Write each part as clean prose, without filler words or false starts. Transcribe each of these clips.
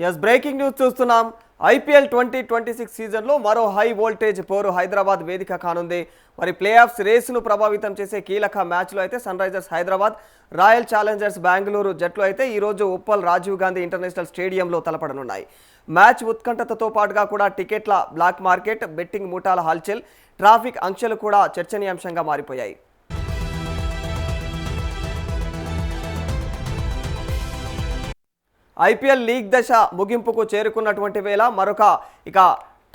Yes breaking news చూస్తున్నాం. IPL 2026 సీజన్లో మరో హై వోల్టేజ్ పోరు హైదరాబాద్ వేదిక కానుంది. మరి ప్లే ఆఫ్స్ రేసును ప్రభావితం చేసే కీలక మ్యాచ్లో అయితే Sunrisers Hyderabad, Royal Challengers Bengaluru జట్లు అయితే ఈరోజు ఉప్పల్ రాజీవ్ గాంధీ ఇంటర్నేషనల్ స్టేడియంలో తలపడనున్నాయి. మ్యాచ్ ఉత్కంఠతతో పాటుగా కూడా టికెట్ల బ్లాక్ మార్కెట్, బెట్టింగ్ ముఠాల హల్చల్, ట్రాఫిక్ ఆంక్షలు కూడా చర్చనీయాంశంగా మారిపోయాయి. ఐపీఎల్ లీగ్ దశ ముగింపుకు చేరుకున్నటువంటి వేళ మరొక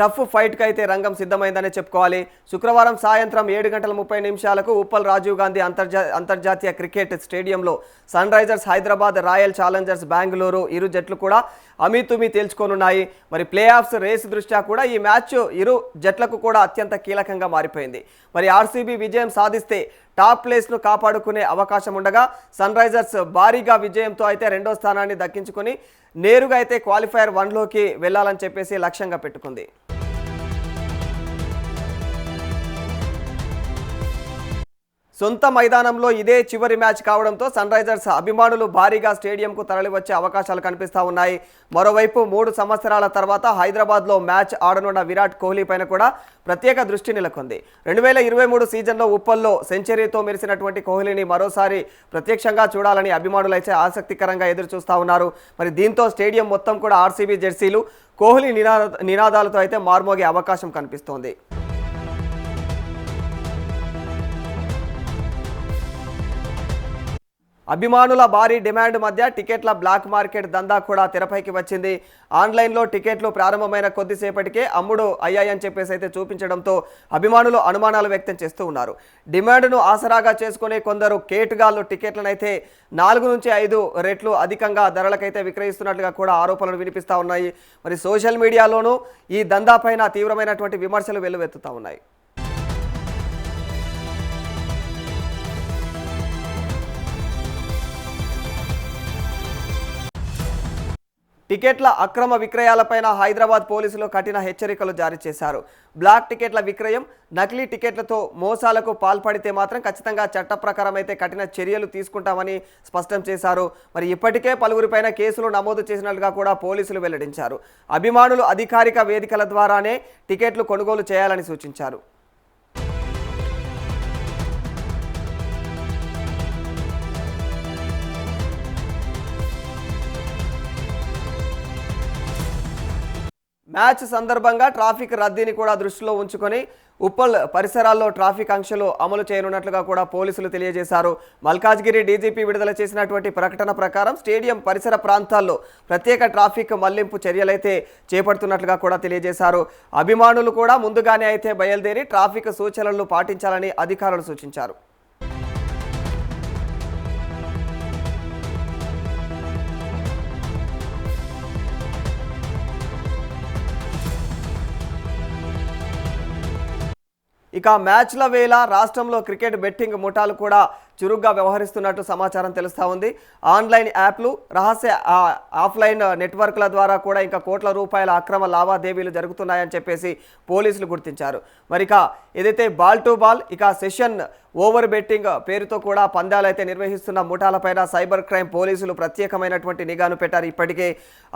టఫ్ ఫైట్కి అయితే రంగం సిద్ధమైందనే చెప్పుకోవాలి. శుక్రవారం సాయంత్రం 7:30 ఉప్పల్ రాజీవ్ గాంధీ అంతర్జాతీయ క్రికెట్ స్టేడియంలో Sunrisers Hyderabad, Royal Challengers Bengaluru ఇరు జట్లు కూడా అమీతుమీ తేల్చుకోనున్నాయి. మరి ప్లే ఆఫ్స్ రేస్ దృష్ట్యా కూడా ఈ మ్యాచ్ ఇరు జట్లకు కూడా అత్యంత కీలకంగా మారిపోయింది. మరి ఆర్సీబీ విజయం సాధిస్తే టాప్ ప్లేస్ను కాపాడుకునే అవకాశం ఉండగా సన్ రైజర్స్ భారీగా విజయంతో అయితే రెండో స్థానాన్ని దక్కించుకొని నేరుగా అయితే క్వాలిఫైయర్ 1లోకి వెళ్లాలని చెప్పేసి లక్ష్యంగా పెట్టుకుంది. సొంత మైదానంలో ఇదే చివరి మ్యాచ్ కావడంతో సన్ రైజర్స్ అభిమానులు భారీగా స్టేడియంకు తరలివచ్చే అవకాశాలు కనిపిస్తూ ఉన్నాయి. మరోవైపు 3 సంవత్సరాల తర్వాత హైదరాబాద్లో మ్యాచ్ ఆడనున్న విరాట్ కోహ్లీ పైన కూడా ప్రత్యేక దృష్టి నెలకొంది. 2023 సీజన్లో ఉప్పల్లో సెంచరీతో మెరిసినటువంటి కోహ్లీని మరోసారి ప్రత్యక్షంగా చూడాలని అభిమానులైతే ఆసక్తికరంగా ఎదురు చూస్తూ ఉన్నారు. మరి దీంతో స్టేడియం మొత్తం కూడా ఆర్సీబీ జెర్సీలు, కోహ్లీ నినాదాలతో అయితే మార్మోగే అవకాశం కనిపిస్తోంది. అభిమానుల భారీ డిమాండ్ మధ్య టికెట్ల బ్లాక్ మార్కెట్ దందా కూడా తెరపైకి వచ్చింది. ఆన్లైన్లో టికెట్లు ప్రారంభమైన కొద్దిసేపటికే అమ్ముడు అయ్యాయని చెప్పేసి అయితే చూపించడంతో అభిమానులు అనుమానాలు వ్యక్తం చేస్తూ ఉన్నారు. డిమాండ్ను ఆసరాగా చేసుకునే కొందరు కేటుగాళ్లు టికెట్లను అయితే 4 నుంచి 5 రెట్లు అధికంగా ధరలకైతే విక్రయిస్తున్నట్లుగా కూడా ఆరోపణలు వినిపిస్తూ ఉన్నాయి. మరి సోషల్ మీడియాలోనూ ఈ దందా పైన తీవ్రమైనటువంటి విమర్శలు వెల్లువెత్తుతూ ఉన్నాయి. టికెట్ల అక్రమ విక్రయాలపైన హైదరాబాద్ పోలీసులు కఠిన హెచ్చరికలు జారీ చేశారు. బ్లాక్ టికెట్ల విక్రయం, నకిలీ టికెట్లతో మోసాలకు పాల్పడితే మాత్రం ఖచ్చితంగా చట్ట ప్రకారం అయితే కఠిన చర్యలు తీసుకుంటామని స్పష్టం చేశారు. మరి ఇప్పటికే పలువురిపైన కేసులు నమోదు చేసినట్లుగా కూడా పోలీసులు వెల్లడించారు. అభిమానులు అధికారిక వేదికల ద్వారానే టికెట్లు కొనుగోలు చేయాలని సూచించారు. మ్యాచ్ సందర్భంగా ట్రాఫిక్ రద్దీని కూడా దృష్టిలో ఉంచుకొని ఉప్పల్ పరిసరాల్లో ట్రాఫిక్ ఆంక్షలు అమలు చేయనున్నట్లుగా కూడా పోలీసులు తెలియజేశారు. మల్కాజ్గిరి డీజీపీ విడుదల చేసినటువంటి ప్రకటన ప్రకారం స్టేడియం పరిసర ప్రాంతాల్లో ప్రత్యేక ట్రాఫిక్ మళ్లింపు చర్యలైతే చేపడుతున్నట్లుగా కూడా తెలియజేశారు. అభిమానులు కూడా ముందుగానే అయితే బయలుదేరి ట్రాఫిక్ సూచనలను పాటించాలని అధికారులు సూచించారు. ఇక మ్యాచ్ల వేళ రాష్ట్రంలో క్రికెట్ బెట్టింగ్ ముఠాలు కూడా చురుగ్గా వ్యవహరిస్తున్నట్టు సమాచారం తెలుస్తూ ఉంది. ఆన్లైన్ యాప్లు, రహస్య ఆఫ్లైన్ నెట్వర్క్ల ద్వారా కూడా ఇంకా కోట్ల రూపాయల అక్రమ లావాదేవీలు జరుగుతున్నాయని చెప్పేసి పోలీసులు గుర్తించారు. మరి ఏదైతే ball to ball, session over betting పేరుతో కూడా పందాలు అయితే నిర్వహిస్తున్న ముఠాలపైన సైబర్ క్రైమ్ పోలీసులు ప్రత్యేకమైనటువంటి నిఘాను పెట్టారు. ఇప్పటికే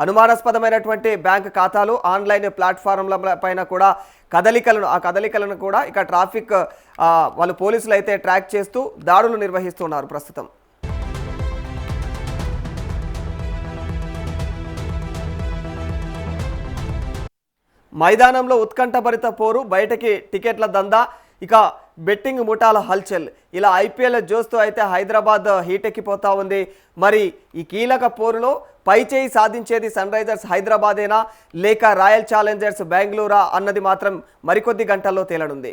అనుమానాస్పదమైనటువంటి బ్యాంక్ ఖాతాలు, ఆన్లైన్ ప్లాట్ఫారంల పైన కూడా కదలికలను కూడా ట్రాఫిక్ వాళ్ళు పోలీసులు అయితే ట్రాక్ చేస్తూ దాడులు నిర్వహిస్తున్నారు ప్రస్తుతం. మైదానంలో ఉత్కంఠభరిత పోరు, బయటకి టికెట్ల దందా, బెట్టింగ్ ముఠాల హల్చల్, ఇలా ఐపీఎల్ జోస్తో అయితే హైదరాబాద్ హీటెక్కిపోతా ఉంది. మరి ఈ కీలక పోరులో పైచేయి సాధించేది సన్ రైజర్స్ హైదరాబాదేనా లేక రాయల్ ఛాలెంజర్స్ బెంగళూరా అన్నది మాత్రం మరికొద్ది గంటల్లో తేలనుంది.